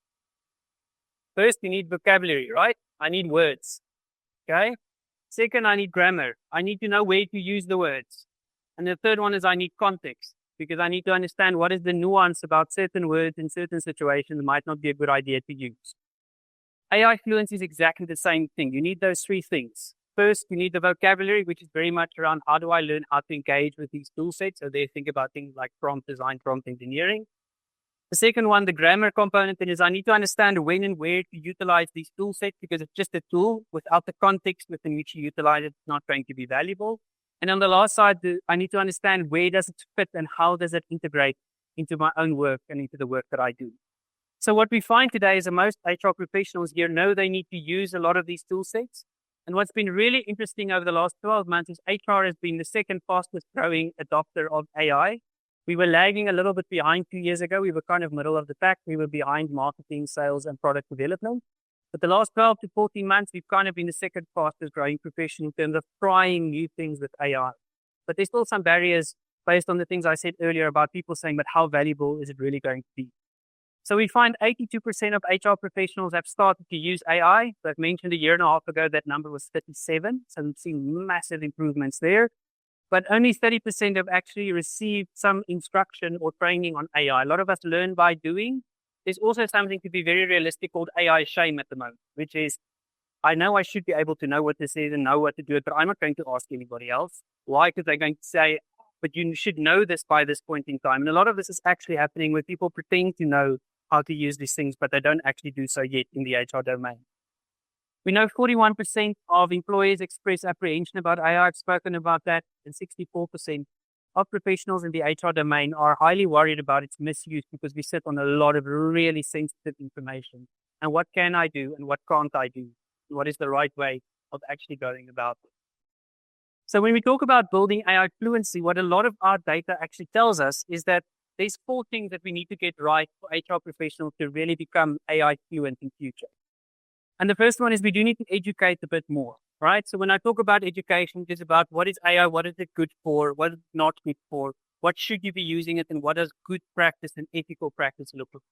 First, you need vocabulary, right? I need words. Okay. Second, I need grammar. I need to know where to use the words. And the third one is I need context, because I need to understand what is the nuance about certain words in certain situations that might not be a good idea to use. AI fluency is exactly the same thing. You need those 3 things. First, you need the vocabulary, which is very much around how do I learn how to engage with these tool sets. So they think about things like prompt design, prompt engineering. The second one, the grammar component, is I need to understand when and where to utilize these tool sets, because it's just a tool. Without the context within which you utilize it, it's not going to be valuable. And on the last side, I need to understand where does it fit and how does it integrate into my own work and into the work that I do. So what we find today is that most HR professionals here know they need to use a lot of these tool sets. And what's been really interesting over the last 12 months is HR has been the second fastest growing adopter of AI. We were lagging a little bit behind 2 years ago. We were kind of middle of the pack. We were behind marketing, sales, and product development. But the last 12 to 14 months, we've kind of been the second fastest growing profession in terms of trying new things with AI. But there's still some barriers based on the things I said earlier about people saying, but how valuable is it really going to be? So we find 82% of HR professionals have started to use AI. So I've mentioned a year and a half ago, that number was 37. So we've seen massive improvements there. But only 30% have actually received some instruction or training on AI. A lot of us learn by doing. There's also something to be very realistic called AI shame at the moment, which is, I know I should be able to know what this is and know what to do it, but I'm not going to ask anybody else. Why? Because they're going to say, but you should know this by this point in time. And a lot of this is actually happening where people pretend to know how to use these things, but they don't actually do so yet in the HR domain. We know 41% of employees express apprehension about AI. I've spoken about that. And 64% of professionals in the HR domain are highly worried about its misuse because we sit on a lot of really sensitive information. And what can I do and what can't I do? What is the right way of actually going about it? So when we talk about building AI fluency, what a lot of our data actually tells us is that there's 4 things that we need to get right for HR professionals to really become AI fluent in future. And the first one is we do need to educate a bit more. right? So when I talk about education, it's about what is AI, what is it good for, what is it not good for, what should you be using it, and what does good practice and ethical practice look like.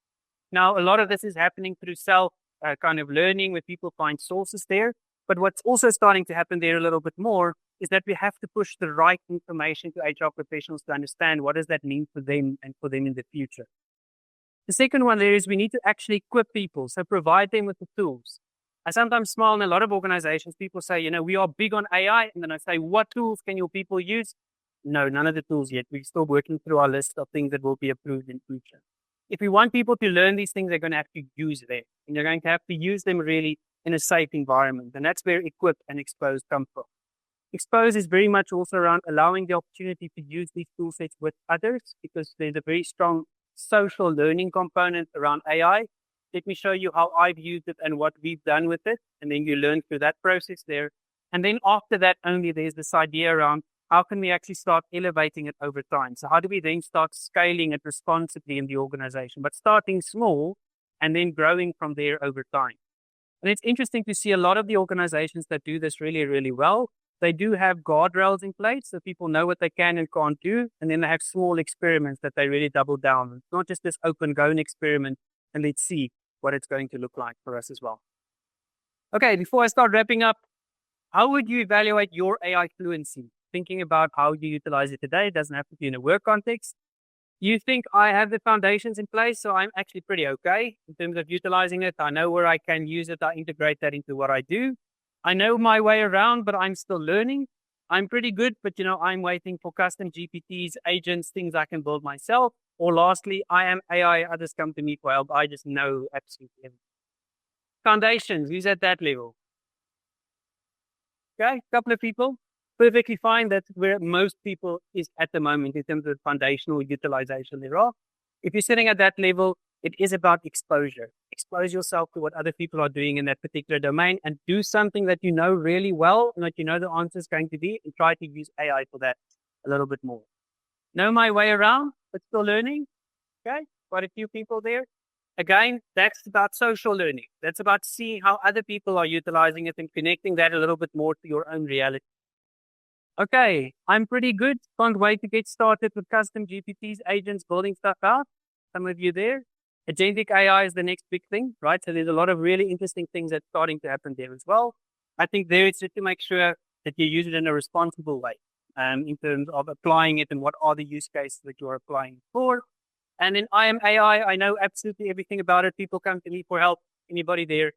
Now, a lot of this is happening through self kind of learning where people find sources there. But what's also starting to happen there a little bit more is that we have to push the right information to HR professionals to understand what does that mean for them and for them in the future. The second one there is we need to actually equip people, so provide them with the tools. I sometimes smile in a lot of organizations. People say, we are big on AI. And then I say, what tools can your people use? No, none of the tools yet. We're still working through our list of things that will be approved in future. If we want people to learn these things, they're going to have to use them. And they're going to have to use them really in a safe environment. And that's where equip and expose come from. Expose is very much also around allowing the opportunity to use these tool sets with others, because there's a very strong social learning component around AI. Let me show you how I've used it and what we've done with it. And then you learn through that process there. And then after that, only there's this idea around how can we actually start elevating it over time? So how do we then start scaling it responsibly in the organization, but starting small and then growing from there over time? And it's interesting to see a lot of the organizations that do this really, really well. They do have guardrails in place so people know what they can and can't do. And then they have small experiments that they really double down on. It's not just this open going experiment and let's see what it's going to look like for us as well. Okay, before I start wrapping up, how would you evaluate your AI fluency? Thinking about how you utilize it today. It doesn't have to be in a work context. You think I have the foundations in place, so I'm actually pretty okay in terms of utilizing it. I know where I can use it. I integrate that into what I do. I know my way around, but I'm still learning. I'm pretty good, but I'm waiting for custom GPTs, agents, things I can build myself. Or lastly, I am AI, others come to me for help. I just know absolutely everything. Foundations, who's at that level? Okay, a couple of people. Perfectly fine. That's where most people is at the moment in terms of foundational utilization thereof. If you're sitting at that level, it is about exposure. Expose yourself to what other people are doing in that particular domain and do something that you know really well and that you know the answer is going to be, and try to use AI for that a little bit more. Know my way around, but still learning. Okay, quite a few people there. Again, that's about social learning. That's about seeing how other people are utilizing it and connecting that a little bit more to your own reality. Okay, I'm pretty good. Can't wait to get started with custom GPTs, agents, building stuff out. Some of you there. Agentic AI is the next big thing, right? So there's a lot of really interesting things that's starting to happen there as well. I think there it's just to make sure that you use it in a responsible way in terms of applying it and what are the use cases that you're applying for. And in I am AI, I know absolutely everything about it. People come to me for help. Anybody there?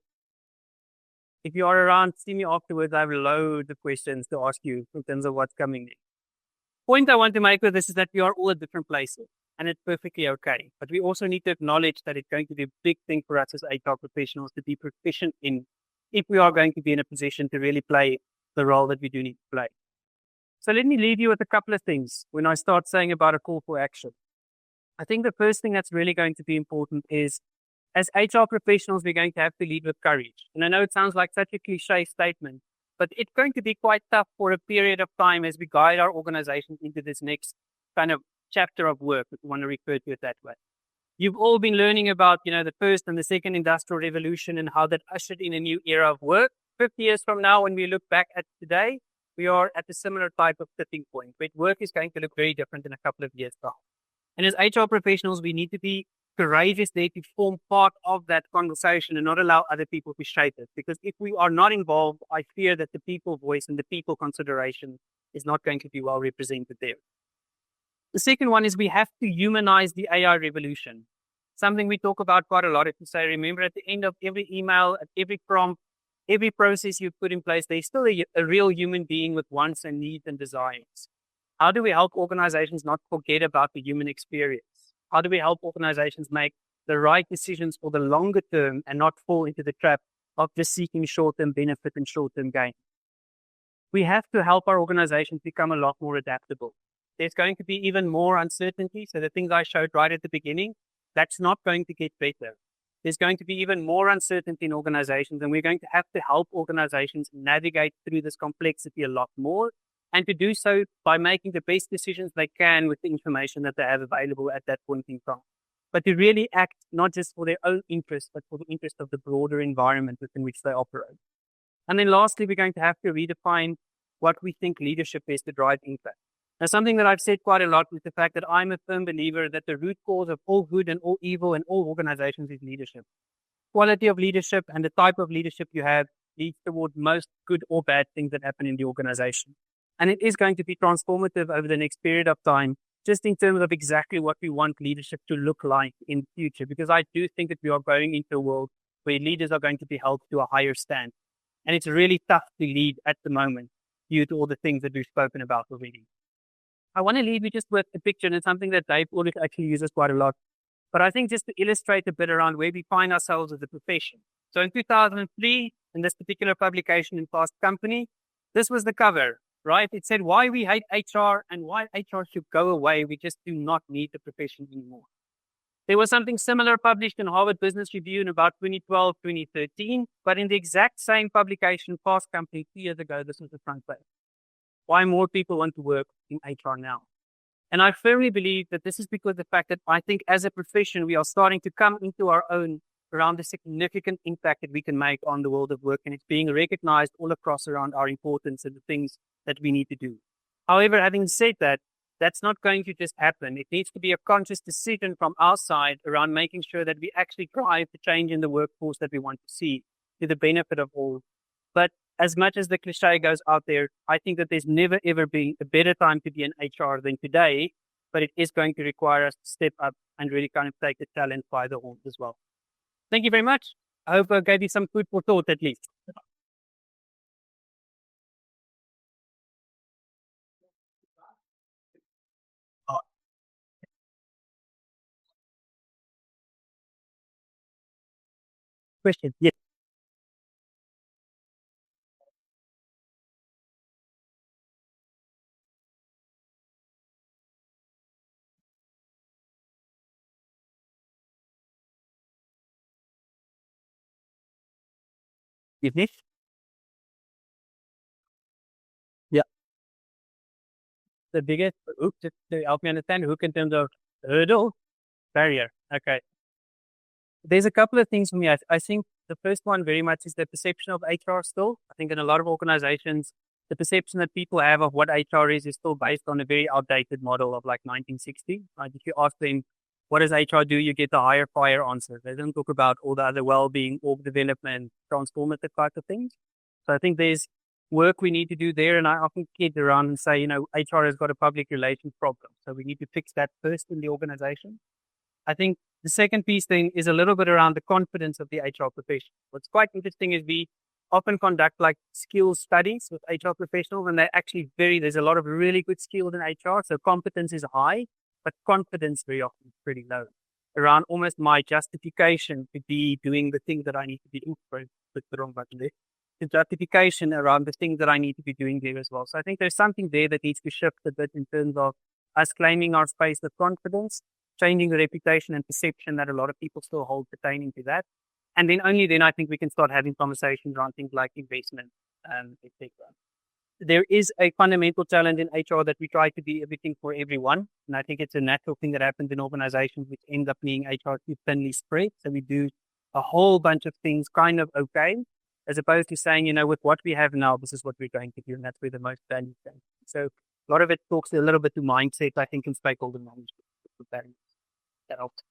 If you are around, see me afterwards. I have loads of questions to ask you in terms of what's coming next. Point I want to make with this is that we are all at different places, and it's perfectly okay. But we also need to acknowledge that it's going to be a big thing for us as HR professionals to be proficient in, if we are going to be in a position to really play the role that we do need to play. So let me leave you with a couple of things when I start saying about a call for action. I think the first thing that's really going to be important is, as HR professionals, we're going to have to lead with courage. And I know it sounds like such a cliche statement, but it's going to be quite tough for a period of time as we guide our organizations into this next kind of chapter of work, if you want to refer to it that way. You've all been learning about, the first and the second industrial revolution and how that ushered in a new era of work. 50 years from now, when we look back at today, we are at a similar type of tipping point, where work is going to look very different in a couple of years' time. And as HR professionals, we need to be courageous there to form part of that conversation and not allow other people to shape it. Because if we are not involved, I fear that the people voice and the people consideration is not going to be well represented there. The second one is we have to humanize the AI revolution. Something we talk about quite a lot is to say, remember, at the end of every email, at every prompt, every process you put in place, there's still a real human being with wants and needs and desires. How do we help organizations not forget about the human experience? How do we help organizations make the right decisions for the longer term and not fall into the trap of just seeking short-term benefit and short-term gain? We have to help our organizations become a lot more adaptable. There's going to be even more uncertainty. So the things I showed right at the beginning, that's not going to get better. There's going to be even more uncertainty in organizations, and we're going to have to help organizations navigate through this complexity a lot more, and to do so by making the best decisions they can with the information that they have available at that point in time. But to really act not just for their own interest, but for the interest of the broader environment within which they operate. And then lastly, we're going to have to redefine what we think leadership is to drive impact. Now, something that I've said quite a lot is the fact that I'm a firm believer that the root cause of all good and all evil in all organizations is leadership. Quality of leadership and the type of leadership you have leads toward most good or bad things that happen in the organization. And it is going to be transformative over the next period of time, just in terms of exactly what we want leadership to look like in the future, because I do think that we are going into a world where leaders are going to be held to a higher standard. And it's really tough to lead at the moment due to all the things that we've spoken about already. I want to leave you just with a picture, and it's something that Dave always actually uses quite a lot. But I think just to illustrate a bit around where we find ourselves as a profession. So in 2003, in this particular publication in Fast Company, this was the cover, right? It said why we hate HR and why HR should go away. We just do not need the profession anymore. There was something similar published in Harvard Business Review in about 2012, 2013, but in the exact same publication, Fast Company, 2 years ago, this was the front page. Why more people want to work in HR now. And I firmly believe that this is because of the fact that I think as a profession, we are starting to come into our own around the significant impact that we can make on the world of work. And it's being recognized all across around our importance and the things that we need to do. However, having said that, that's not going to just happen. It needs to be a conscious decision from our side around making sure that we actually drive the change in the workforce that we want to see to the benefit of all. But as much as the cliche goes out there, I think that there's never, ever been a better time to be in HR than today, but it is going to require us to step up and really kind of take the challenge by the horns as well. Thank you very much. I hope I gave you some food for thought at least. Question? Yes. Yes. Yeah. The biggest hook, just to help me understand, hook in terms of hurdle, barrier. Okay. There's a couple of things for me. I think the first one very much is the perception of HR still. I think in a lot of organizations, the perception that people have of what HR is still based on a very outdated model of like 1960. Right? If you ask them, what does HR do? You get the hire fire answer. They don't talk about all the other well-being, org development, transformative type of things. So I think there's work we need to do there. And I often kid around and say, HR has got a public relations problem. So we need to fix that first in the organization. I think the second piece thing is a little bit around the confidence of the HR professional. What's quite interesting is we often conduct like skills studies with HR professionals, and they're actually there's a lot of really good skills in HR. So competence is high, but confidence very often is pretty low around almost my justification to be doing the things that I need to be doing. Click the wrong button there. The justification around the things that I need to be doing there as well. So I think there's something there that needs to shift a bit in terms of us claiming our space with confidence, changing the reputation and perception that a lot of people still hold pertaining to that. And then only then I think we can start having conversations around things like investment, etc. There is a fundamental challenge in HR that we try to be everything for everyone. And I think it's a natural thing that happens in organizations which end up being HR too thinly spread. So we do a whole bunch of things kind of okay, as opposed to saying, with what we have now, this is what we're going to do. And that's where the most value comes. So a lot of it talks a little bit to mindset, I think, and stakeholder management. That helps.